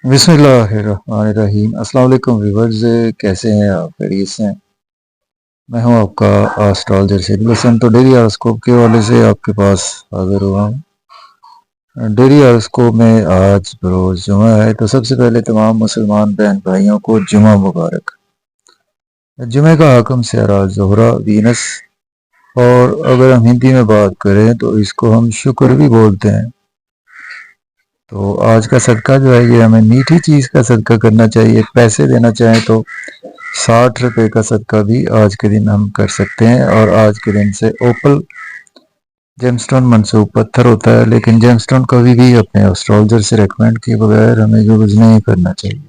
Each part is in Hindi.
बिस्मिल्लाहिर्रहमानिर्रहीम। अस्सलाम वालेकुम व्यूअर्स, कैसे हैं आप? खैरियत से हैं? मैं हूं आपका एस्ट्रोलॉजर सैयद हसन। तो डेली हॉरोस्कोप के हवाले से आपके पास हाजिर हुआ हूं। डेली हॉरोस्कोप में आज बरोज जुमा है, तो सबसे पहले तमाम मुसलमान बहन भाइयों को जुमा मुबारक। जुमे का हकम सियारा ज़ोहरा वीनस, और अगर हम हिंदी में बात करें तो इसको हम शुक्र भी बोलते हैं। तो आज का सदका जो है, ये हमें मीठी चीज़ का सदका करना चाहिए। पैसे देना चाहें तो 60 रुपये का सदका भी आज के दिन हम कर सकते हैं। और आज के दिन से ओपल जेमस्टोन मंसूब पत्थर होता है, लेकिन जेमस्टोन कभी भी अपने एस्ट्रोलॉजर से रेकमेंड किए बगैर हमें यूज़ नहीं करना चाहिए।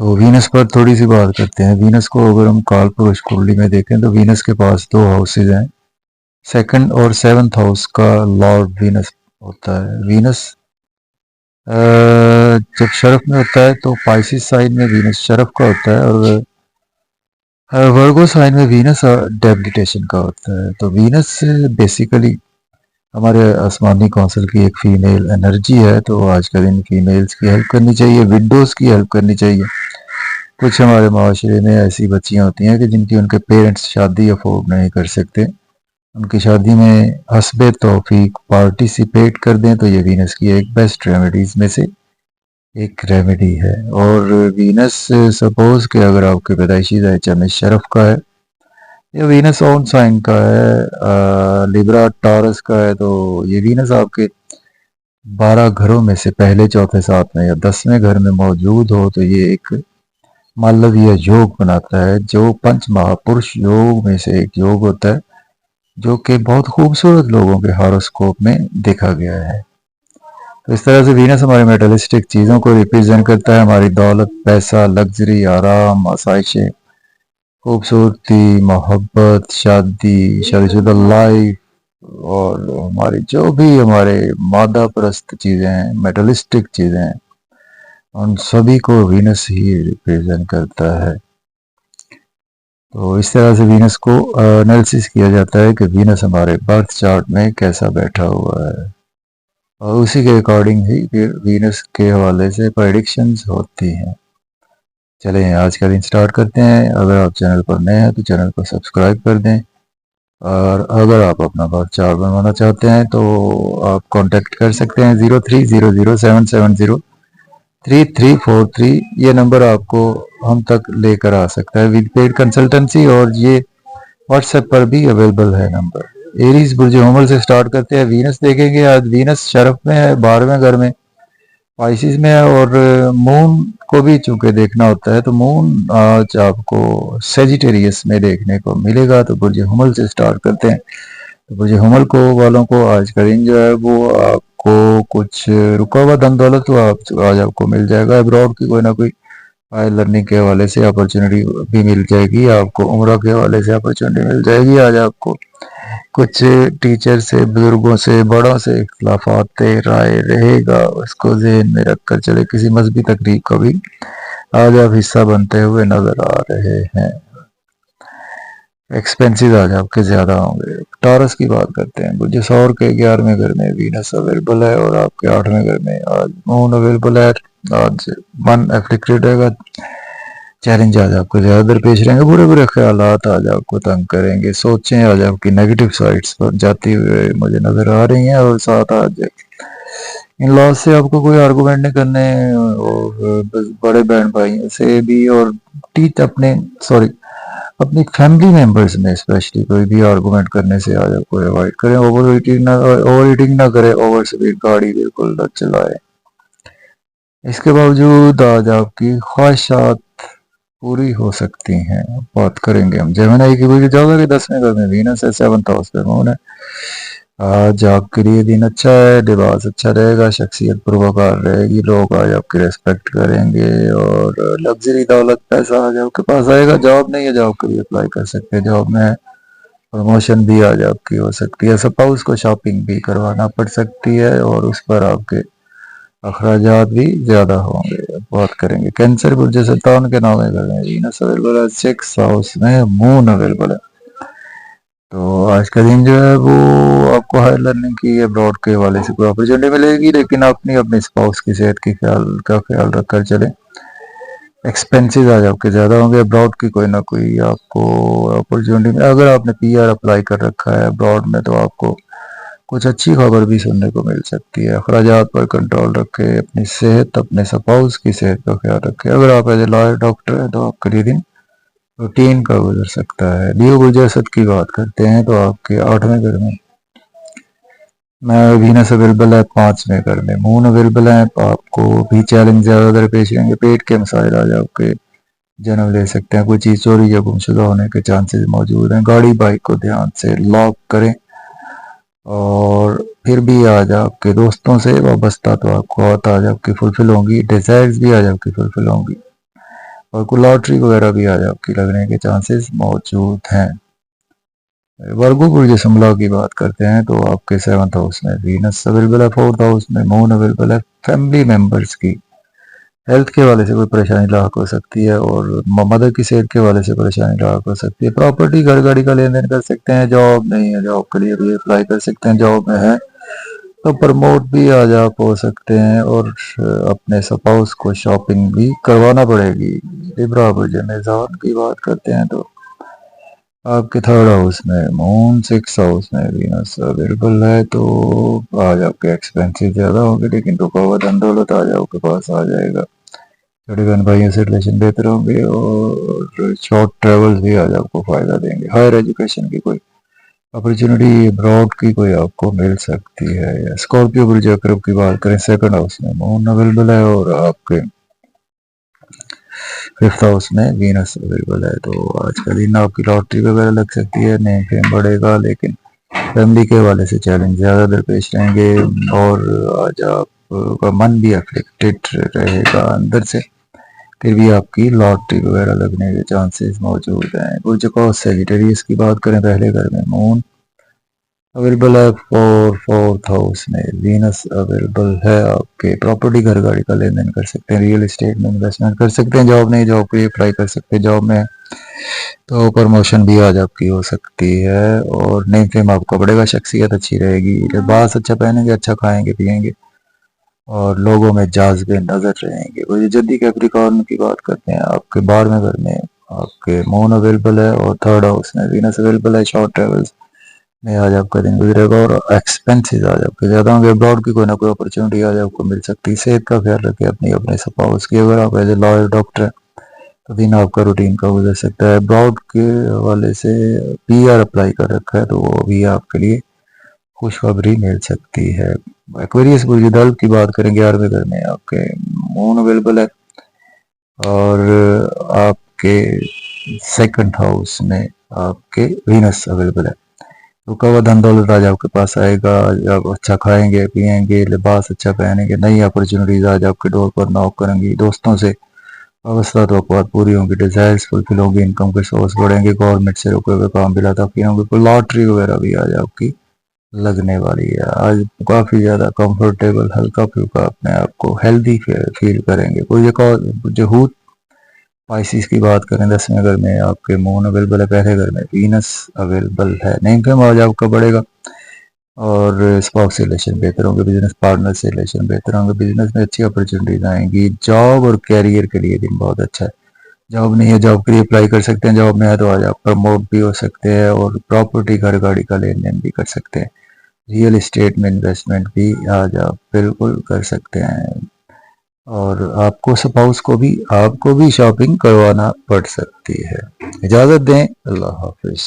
तो वीनस पर थोड़ी सी बात करते हैं। वीनस को अगर हम काल पुरुष कुंडली में देखें तो वीनस के पास दो हाउसेज हैं। सेकंड और सेवंथ हाउस का लॉर्ड वीनस होता है। वीनस जब शरफ में होता है तो पाइसिस साइन में वीनस शरफ का होता है, और वर्गो साइन में वीनस डेबिलिटेशन का होता है। तो वीनस बेसिकली हमारे आसमानी कौंसिल की एक फीमेल एनर्जी है। तो आज का दिन फीमेल्स की हेल्प करनी चाहिए, विडोज़ की हेल्प करनी चाहिए। कुछ हमारे माशरे में ऐसी बच्चियां होती हैं कि जिनकी उनके पेरेंट्स शादी अफोर्ड नहीं कर सकते, उनकी शादी में हस्बे तौफीक पार्टिसिपेट कर दें, तो ये वीनस की एक बेस्ट रेमेडीज़ में से एक रेमेडी है। और वीनस सपोज कि अगर आपके पैदाइशी ज़ायचा में शरफ का है, या वीनस ओन साइन का है, लिब्रा टॉरस का है, तो ये वीनस आपके 12 घरों में से पहले, चौथे, सातवें या 10वें घर में मौजूद हो, तो ये एक मालवीय योग बनाता है, जो पंच महापुरुष योग में से एक योग होता है, जो कि बहुत खूबसूरत लोगों के हॉरोस्कोप में देखा गया है। तो इस तरह से वीनस हमारे मेटलिस्टिक चीज़ों को रिप्रेजेंट करता है। हमारी दौलत, पैसा, लग्जरी, आराम, आसाइशें, खूबसूरती, मोहब्बत, शादीशुदा लाइफ, और हमारी जो भी हमारे मादा परस्त चीज़ें हैं, मेटलिस्टिक चीज़ें हैं, उन सभी को वीनस ही रिप्रेजेंट करता है। तो इस तरह से वीनस को एनालिसिस किया जाता है कि वीनस हमारे बर्थ चार्ट में कैसा बैठा हुआ है, और उसी के अकॉर्डिंग ही फिर वीनस के हवाले से प्रेडिक्शंस होती हैं। चलें आज का दिन स्टार्ट करते हैं। अगर आप चैनल पर नए हैं तो चैनल को सब्सक्राइब कर दें, और अगर आप अपना बर्थ चार्ट बनवाना चाहते हैं तो आप कांटेक्ट कर सकते हैं 030077033343। ये नंबर आपको हम तक लेकर आ सकता है विद पेड कंसल्टेंसी, और ये व्हाट्सएप पर भी अवेलेबल है नंबर। एरीज बुर्ज हमल से स्टार्ट करते हैं। वीनस देखेंगे। आज वीनस शरफ में है, 12वें घर में पाइसिस में है, और मून को भी चूंकि देखना होता है, तो मून आज आपको सेजिटेरियस में देखने को मिलेगा। तो बुर्ज हमल से स्टार्ट करते हैं। तो बुर्ज हमल को वालों को आज का दिन जो है वो आपको कुछ रुका हुआ धन दौलत तो आज आपको मिल जाएगा। अब्रॉड की कोई ना कोई हाई लर्निंग के हवाले से अपॉर्चुनिटी भी मिल जाएगी आपको। उम्र के हवाले से अपॉर्चुनिटी मिल जाएगी आज आपको। कुछ टीचर से, बुजुर्गों से, बड़ों से इख्तलाफात राय रहेगा, उसको ज़हन में रखकर चले। किसी मजहबी तकरीब का भी आज आप हिस्सा बनते हुए नजर आ रहे हैं। एक्सपेंसेस आज आपके ज़्यादा होंगे। टॉरस की बात करते हैं। बुर्ज सौर के 11वें घर में वीनस अवेलेबल है, और आपके 8वें घर में आज मून अवेलेबल है। आज मन एफ्लिक्टेड रहेगा। चैलेंज आज आपको ज़्यादा दरपेश रहेंगे। बुरे बुरे ख्यालात आज आपको तंग करेंगे। सोचें आज आपकी नेगेटिव साइड्स पर जाती हुए मुझे नज़र आ रही हैं, और साथ आज इन लॉज से आपको कोई आर्गूमेंट नहीं करने, और बड़े बहन भाइयों से भी, और टीच अपने सॉरी अपनी फैमिली मेंबर्स में स्पेशली कोई भी आर्गूमेंट करने से आज आपको अवॉइड करें। ओवर ईटिंग ना करें, ओवर स्पीड गाड़ी बिल्कुल न चलाएं। इसके बावजूद आज आपकी ख्वाहिशात पूरी हो सकती हैं। बात करेंगे हम जेमिनी की। वजह ज़्यादा कि 10वें घर में वीनस है, 7th हाउस पे मून है। आज आपके लिए दिन अच्छा है। लिबास अच्छा रहेगा, शख्सियत पुरवकार रहेगी, लोग आज आपकी रेस्पेक्ट करेंगे, और लग्जरी, दौलत, पैसा आज आपके पास आएगा। जॉब नहीं है, जॉब के लिए अप्लाई कर सकते हैं। जॉब में प्रमोशन भी आज आपकी हो सकती है। सपाउस को शॉपिंग भी करवाना पड़ सकती है, और उस पर आपके अखराजात भी ज़्यादा होंगे। अब बात करेंगे कैंसर बुर्ज सरतान के 9वें घर में वीनस अवेलेबल है, 6th हाउस में मून अवेलेबल है। तो आज का दिन जो है वो आपको हायर लर्निंग की अब्रॉड के हवाले से कोई अपॉर्चुनिटी मिलेगी, लेकिन अपनी अपनी स्पाउस की सेहत की ख्याल रखकर चले। एक्सपेंसेस आज आपके ज़्यादा होंगे, अब्रॉड की कोई ना कोई आपको अपॉर्चुनिटी में, अगर आपने पीआर अप्लाई कर रखा है अब्रॉड में, तो आपको कुछ अच्छी खबर भी सुनने को मिल सकती है। अखराजात पर कंट्रोल रखें, अपनी सेहत, अपने स्पाउस की सेहत का ख्याल रखें। अगर आप एज ए लॉयर डॉक्टर हैं तो आपके लिए दिन रूटीन का गुजर सकता है। लियो गुजरसत की बात करते हैं तो आपके 8वें घर में वीनस अवेलेबल है, 5वें घर में मून अवेलेबल है। आपको भी चैलेंज ज़्यादातर पेश आएंगे, पेट के मसाइल आज आपके जन्म ले सकते हैं, कोई चीज़ चोरी या गुमशुदा होने के चांसेस मौजूद हैं। गाड़ी बाइक को ध्यान से लॉक करें। और फिर भी आज आपके दोस्तों से वाबस्ता तो आपको आज आपकी फुलफिल होंगी, डिजायर्स भी आज आपकी फुलफिल होंगी, और कोई लॉटरी वगैरह भी आज आपकी लगने के चांसेस मौजूद हैं। वर्गो पुरुष समला की बात करते हैं तो आपके 7th हाउस में वीनस अवेलेबल है, 4th हाउस में मून अवेलेबल है। फैमिली मेंबर्स की हेल्थ के हवाले से कोई परेशानी लाक हो सकती है, और मदर की सेहत के हवाले से परेशानी लाक हो सकती है। प्रॉपर्टी घर गाड़ी का लेन देन कर सकते हैं। जॉब नहीं है, जॉब के लिए भी अप्लाई कर सकते हैं। जॉब में है तो प्रमोट भी आज आप हो सकते हैं, और अपने स्पाउस को शॉपिंग भी करवाना पड़ेगी। लिब्रा मिजान की बात करते हैं तो आपके 3rd हाउस में मून, 6th हाउस में वीनस अवेलेबल है। तो आज आपके एक्सपेंसिव ज़्यादा होंगे, लेकिन रुका हुआ धन दौलत आज आपके पास आ जाएगा। छोटे बहन भाइयों से रिलेशन बेहतर होंगे, और शॉर्ट ट्रेवल्स भी आज आपको फ़ायदा देंगे। हायर एजुकेशन की कोई अपॉर्चुनिटी अब्रॉड की कोई आपको मिल सकती है। स्कॉर्पियो ब्रिज अक्रब की बात करें, 2nd हाउस में मून अवेलेबल है, और आपके 5th हाउस में वीनस अवेलेबल है। तो आज का दिन आपकी लॉटरी वगैरह लग सकती है, नेम फेम बढ़ेगा, लेकिन फैमिली के हवाले से चैलेंज ज़्यादा दरपेश रहेंगे, और आज आपका मन भी अफेक्टेड रहेगा अंदर से। फिर भी आपकी लॉटरी वगैरह लगने के चांसेस मौजूद हैं। कुछ सेजिटेरियस की बात करें, पहले घर में मून अवेलेबल है, 4th हाउस में वीनस अवेलेबल है। आपके प्रॉपर्टी घर गाड़ी का लेन देन कर सकते हैं, रियल एस्टेट में इन्वेस्टमेंट कर सकते हैं। जॉब नहीं, जॉब के लिए अप्लाई कर सकते हैं। जॉब में तो प्रमोशन भी आज आपकी हो सकती है, और नेम फेम आपका बढ़ेगा, शख्सियत अच्छी रहेगी, लिबास अच्छा पहनेंगे, अच्छा खाएंगे पिएंगे, और लोगों में जाज़बे नजर रहेंगे। वही जद्दी कैप्रिकॉर्न की बात करते हैं, आपके 12वें घर में आपके मून अवेलेबल है, और 3rd हाउस में वीनस अवेलेबल है। शॉर्ट ट्रेवल्स में आज आपका दिन गुजरेगा, और एक्सपेंसेस आज आपके ज़्यादा होंगे। अब्रॉड की कोई ना कोई अपॉर्चुनिटी आज आपको मिल सकती है। सेहत का ख्याल रखें अपनी, अपने स्पाउस की। अगर आप एज ए लॉयर डॉक्टर हैं तो दिन आपका रूटीन का गुजर सकता है। अब्रॉड के हवाले से पीआर अप्लाई कर रखा है तो वो भी आपके लिए खुशखबरी मिल सकती है। एक्वेरियस बुर्ज दल्ब की बात करें, 11वें घर में आपके मून अवेलेबल है, और आपके 2nd हाउस में आपके वीनस अवेलेबल है। रुका हुआ धन दौलत आज आपके पास आएगा। आप अच्छा खाएंगे पिएंगे, लिबास अच्छा पहनेंगे, नई अपॉर्चुनिटीज आज आपके डोर पर नॉक करेंगी। दोस्तों से वाबस्ता तो पूरी होंगी, डिजायर्स फुलफिल होंगी, इनकम के सोर्स बढ़ेंगे, गवर्नमेंट से रुके हुए काम भी लाताफी होंगे। कोई लॉटरी वगैरह भी आज आपकी लगने वाली है। आज काफ़ी ज़्यादा कंफर्टेबल, हल्का फुल्का अपने आप को हेल्दी फील करेंगे। कोई जो हूत पाइसिस की बात करें, 10वें घर में आपके मून अवेलेबल है, पहले घर में वीनस अवेलेबल है। नेम फेम आज आपका बढ़ेगा, और स्पाउस से रिलेशन बेहतर होंगे, बिजनेस पार्टनर से रिलेशन बेहतर होंगे, बिजनेस में अच्छी अपॉर्चुनिटीज आएंगी। जॉब और कैरियर के लिए दिन बहुत अच्छा है। जॉब नहीं है, जॉब के लिए अप्लाई कर सकते हैं। जॉब में है तो आज आप प्रमोट भी हो सकते हैं, और प्रॉपर्टी घर गाड़ी का लेन देन भी कर सकते हैं। रियल इस्टेट में इन्वेस्टमेंट भी आज आप बिल्कुल कर सकते हैं, और आपको स्पाउस को भी आपको भी शॉपिंग करवाना पड़ सकती है। इजाज़त दें, अल्लाह हाफिज़।